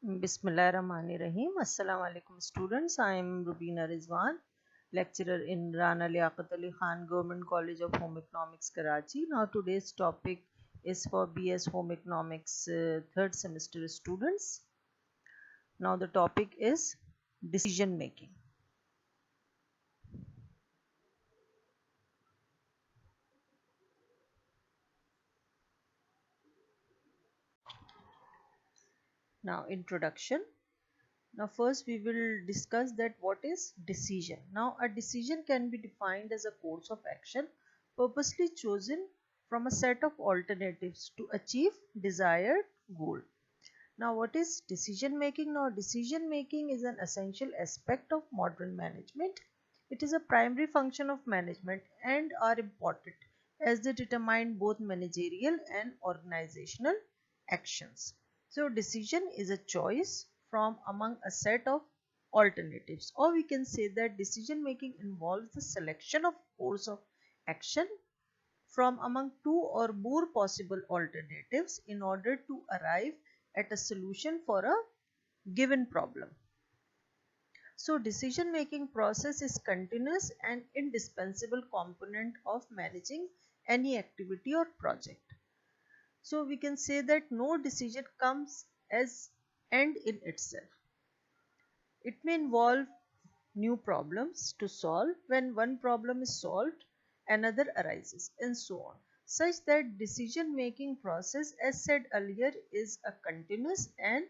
Bismillahirrahmanirrahim. Assalamu alaikum students. I am Rubina Rizwan, lecturer in RLAKGovt Government College of Home Economics, Karachi. Now today's topic is for BS Home Economics third semester students. Now the topic is decision making. Now introduction. Now first we will discuss that what is decision. Now a decision can be defined as a course of action purposely chosen from a set of alternatives to achieve desired goal. Now what is decision making? Now decision making is an essential aspect of modern management. It is a primary function of management and are important as they determine both managerial and organizational actions. So decision is a choice from among a set of alternatives, or we can say that decision making involves the selection of course of action from among two or more possible alternatives in order to arrive at a solution for a given problem. So decision making process is continuous and indispensable component of managing any activity or project. So we can say that no decision comes as end in itself. It may involve new problems to solve. When one problem is solved, another arises, and so on, such that decision making process, as said earlier, is a continuous and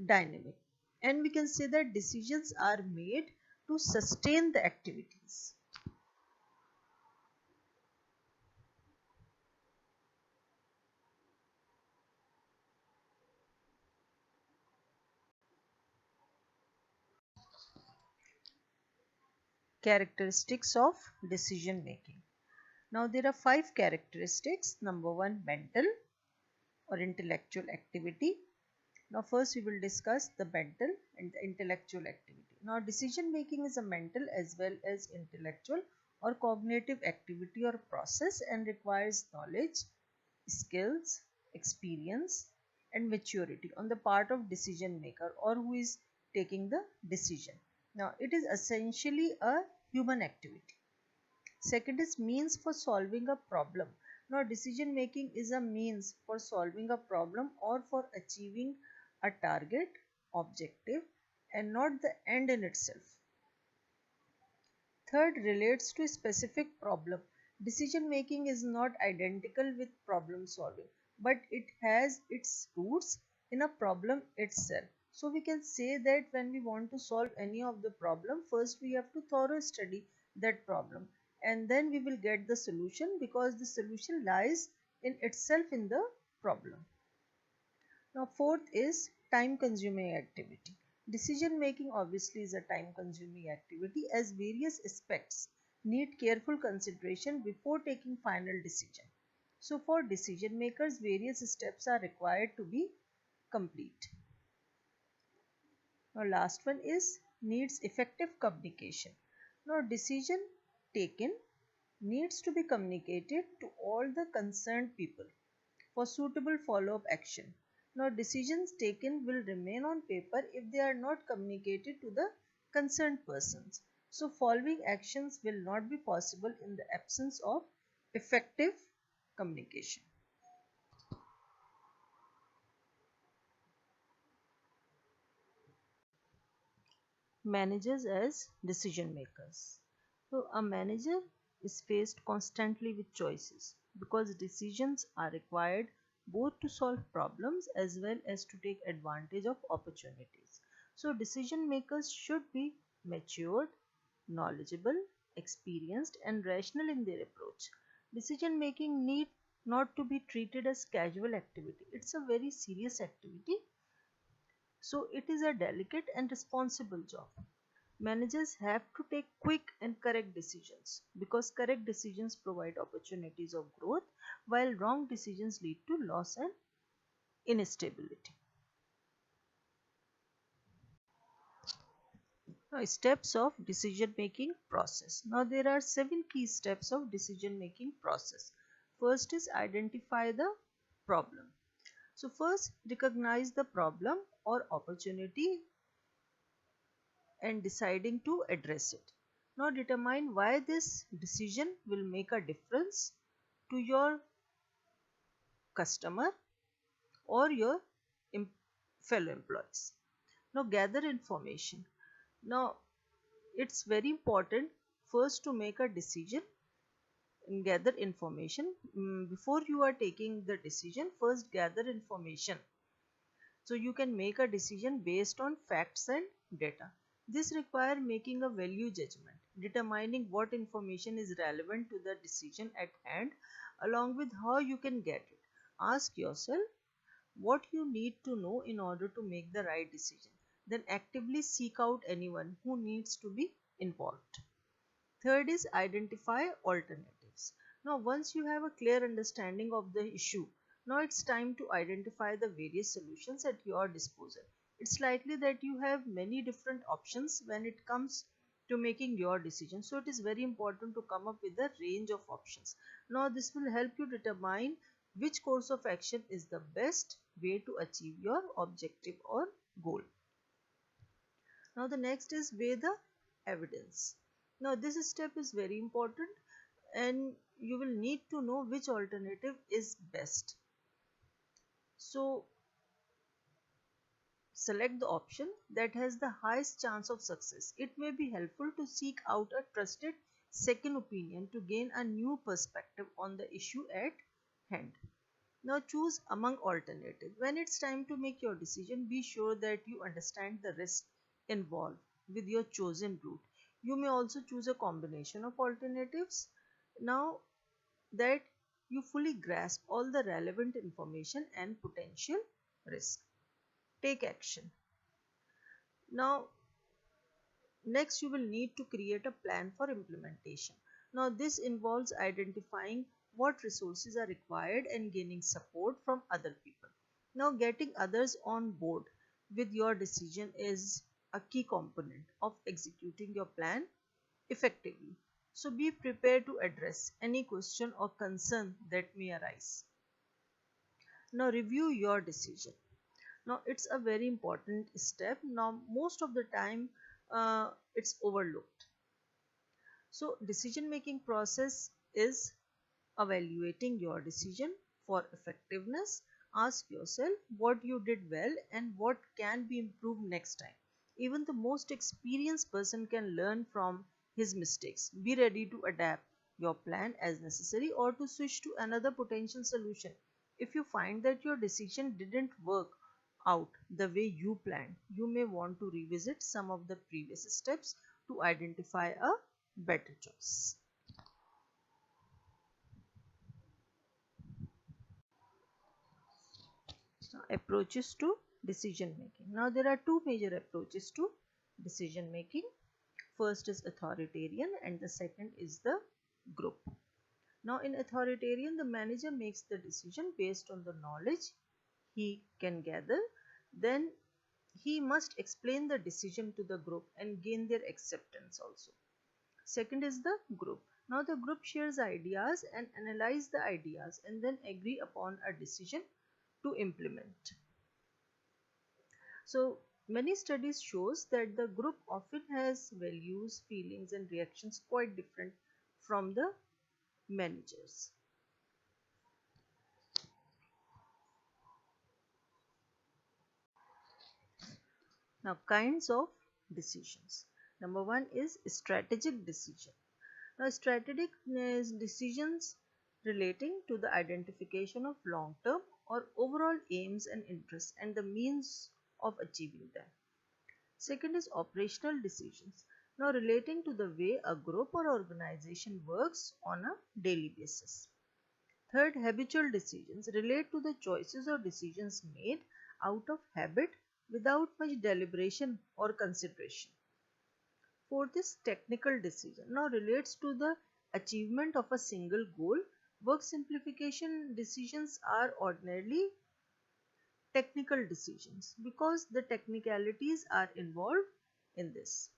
dynamic, and we can say that decisions are made to sustain the activities. Characteristics of decision making. Now there are 5 characteristics. Number 1, mental or intellectual activity. Now first we will discuss the mental and the intellectual activity. Now decision making is a mental as well as intellectual or cognitive activity or process and requires knowledge, skills, experience and maturity on the part of decision maker or who is taking the decision. Now it is essentially a human activity. Second is means for solving a problem. Now decision making is a means for solving a problem or for achieving a target objective and not the end in itself. Third relates to a specific problem. Decision making is not identical with problem solving, but it has its roots in a problem itself. So we can say that when we want to solve any of the problem, first we have to thoroughly study that problem and then we will get the solution, because the solution lies in itself in the problem. Now fourth is time consuming activity. Decision making obviously is a time consuming activity as various aspects need careful consideration before taking final decision. So for decision makers, various steps are required to be complete. Now last one is needs effective communication. Now decision taken needs to be communicated to all the concerned people for suitable follow-up action. Now decisions taken will remain on paper if they are not communicated to the concerned persons. So following actions will not be possible in the absence of effective communication. Managers as decision makers. So a manager is faced constantly with choices because decisions are required both to solve problems as well as to take advantage of opportunities. So decision makers should be matured, knowledgeable, experienced and rational in their approach. Decision making need not to be treated as casual activity. It's a very serious activity. So it is a delicate and responsible job. Managers have to take quick and correct decisions because correct decisions provide opportunities of growth while wrong decisions lead to loss and instability. Now, steps of decision making process. Now there are 7 key steps of decision making process. First is identify the problem. So first, recognize the problem or opportunity and deciding to address it. Now determine why this decision will make a difference to your customer or your fellow employees. Now gather information. Now it's very important first to make a decision and gather information. Before you are taking the decision, first gather information so you can make a decision based on facts and data. This requires making a value judgment, determining what information is relevant to the decision at hand, along with how you can get it. Ask yourself what you need to know in order to make the right decision. Then actively seek out anyone who needs to be involved. Third is identify alternatives. Now, once you have a clear understanding of the issue, now it's time to identify the various solutions at your disposal. It's likely that you have many different options when it comes to making your decision. So it is very important to come up with a range of options. Now, this will help you determine which course of action is the best way to achieve your objective or goal. Now the next is weigh the evidence. Now this step is very important and you will need to know which alternative is best. So select the option that has the highest chance of success. It may be helpful to seek out a trusted second opinion to gain a new perspective on the issue at hand. Now choose among alternatives. When it's time to make your decision, be sure that you understand the risk involved with your chosen route. You may also choose a combination of alternatives. Now that you fully grasp all the relevant information and potential risk, take action. Now next, you will need to create a plan for implementation. Now, this involves identifying what resources are required and gaining support from other people. Now, getting others on board with your decision is a key component of executing your plan effectively. So, be prepared to address any question or concern that may arise. Now, review your decision. Now it's a very important step. Now most of the time it's overlooked. So decision making process is evaluating your decision for effectiveness. Ask yourself what you did well and what can be improved next time. Even the most experienced person can learn from his mistakes. Be ready to adapt your plan as necessary or to switch to another potential solution. If you find that your decision didn't work out the way you planned, you may want to revisit some of the previous steps to identify a better choice. Now, approaches to decision making. Now there are two major approaches to decision making. First is authoritarian and the second is the group. Now in authoritarian, the manager makes the decision based on the knowledge he can gather. Then he must explain the decision to the group and gain their acceptance also. Second is the group. Now the group shares ideas and analyze the ideas and then agree upon a decision to implement. So many studies shows that the group often has values, feelings and reactions quite different from the managers. Now kinds of decisions. Number one is strategic decision. Now strategic decisions relating to the identification of long-term or overall aims and interests and the means of achieving them. Second is operational decisions. Now relating to the way a group or organization works on a daily basis. Third, habitual decisions relate to the choices or decisions made out of habit without much deliberation or consideration. Fourth is technical decision. Now relates to the achievement of a single goal. Work simplification decisions are ordinarily technical decisions because the technicalities are involved in this.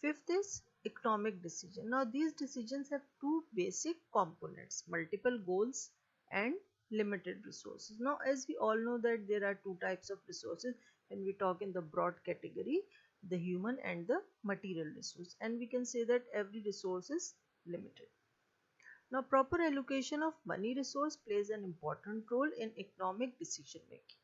Fifth is economic decision. Now these decisions have two basic components, multiple goals and limited resources. Now, as we all know that there are two types of resources when we talk in the broad category, the human and the material resource, and we can say that every resource is limited. Now, proper allocation of money resource plays an important role in economic decision making.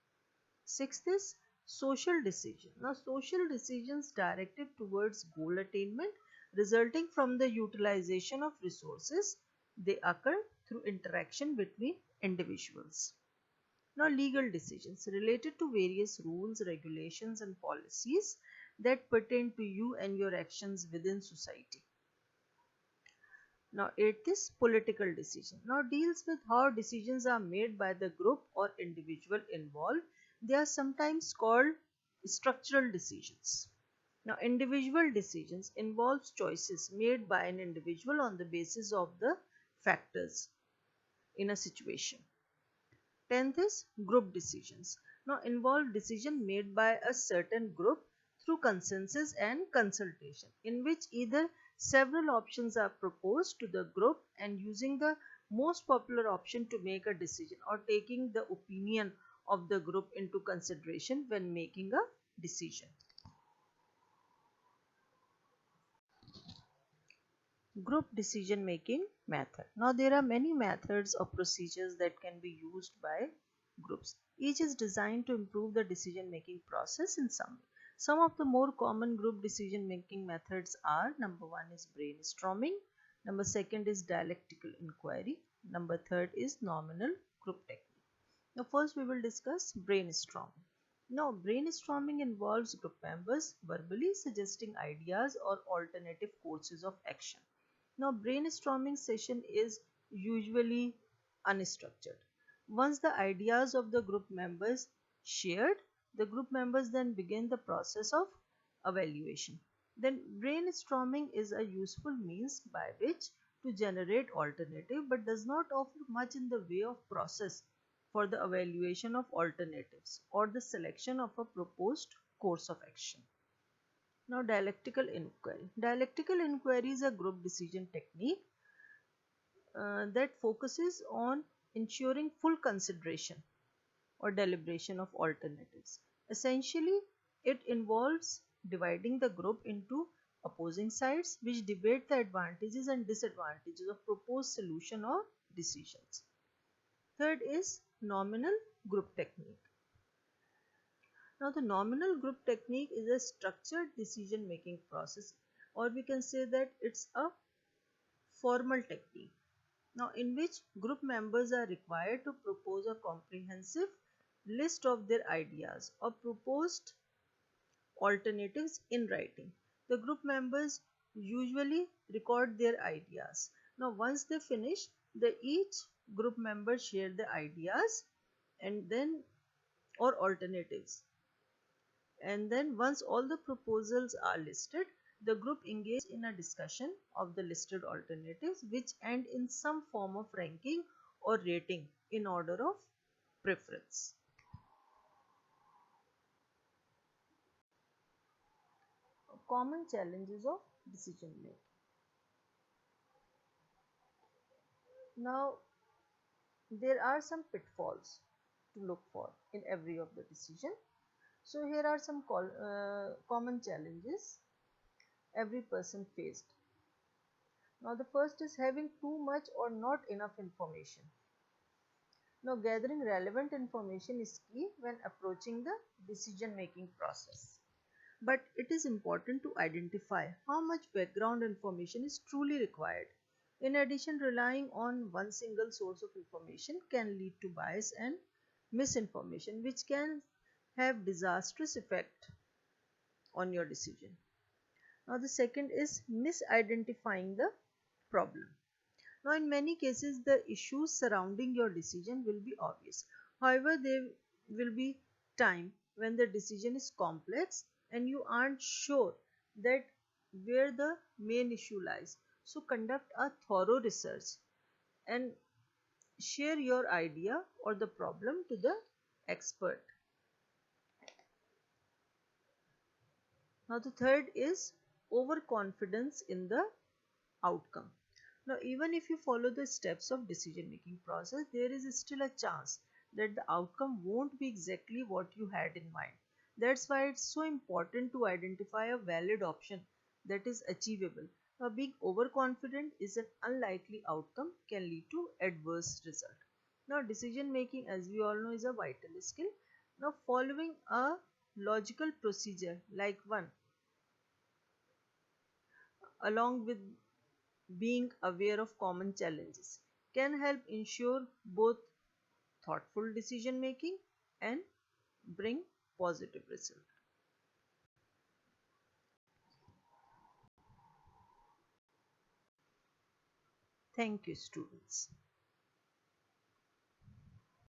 Sixth is social decision. Now, social decisions directed towards goal attainment resulting from the utilization of resources, they occur through interaction between individuals. Now, legal decisions related to various rules, regulations, and policies that pertain to you and your actions within society. Now, eighth is political decision. Now, deals with how decisions are made by the group or individual involved. They are sometimes called structural decisions. Now, individual decisions involves choices made by an individual on the basis of the factors in a situation. 10th is group decisions. Now, involve decision made by a certain group through consensus and consultation, in which either several options are proposed to the group and using the most popular option to make a decision, or taking the opinion of the group into consideration when making a decision. Group decision making method. Now, there are many methods or procedures that can be used by groups. Each is designed to improve the decision making process in some way. Some of the more common group decision making methods are: number one is brainstorming, number second is dialectical inquiry, number third is nominal group technique. Now, first we will discuss brainstorming. Now, brainstorming involves group members verbally suggesting ideas or alternative courses of action. Now, brainstorming session is usually unstructured. Once the ideas of the group members shared, the group members then begin the process of evaluation. Then brainstorming is a useful means by which to generate alternative, but does not offer much in the way of process for the evaluation of alternatives or the selection of a proposed course of action. Now, dialectical inquiry. Dialectical inquiry is a group decision technique that focuses on ensuring full consideration or deliberation of alternatives. Essentially, it involves dividing the group into opposing sides which debate the advantages and disadvantages of proposed solution or decisions. Third is nominal group technique. Now, the nominal group technique is a structured decision making process, or we can say that it's a formal technique. Now, in which group members are required to propose a comprehensive list of their ideas or proposed alternatives in writing. The group members usually record their ideas. Now, once they finish, each group member share the ideas and then or alternatives. And then once all the proposals are listed, the group engages in a discussion of the listed alternatives which end in some form of ranking or rating in order of preference. Common challenges of decision making. Now, there are some pitfalls to look for in every of the decision. So, here are some common challenges every person faced. Now, the first is having too much or not enough information. Now, gathering relevant information is key when approaching the decision making process. But it is important to identify how much background information is truly required. In addition, relying on one single source of information can lead to bias and misinformation, which can have disastrous effect on your decision. Now, the second is misidentifying the problem. Now, in many cases, the issues surrounding your decision will be obvious. However, there will be time when the decision is complex and you aren't sure that where the main issue lies. So, conduct a thorough research and share your idea or the problem to the expert. Now, the third is overconfidence in the outcome. Now, even if you follow the steps of decision making process, there is still a chance that the outcome won't be exactly what you had in mind. That's why it's so important to identify a valid option that is achievable. Now, being overconfident is an unlikely outcome can lead to adverse result. Now, decision making, as we all know, is a vital skill. Now, following a logical procedure like one, along with being aware of common challenges, can help ensure both thoughtful decision making and bring positive results. Thank you, students.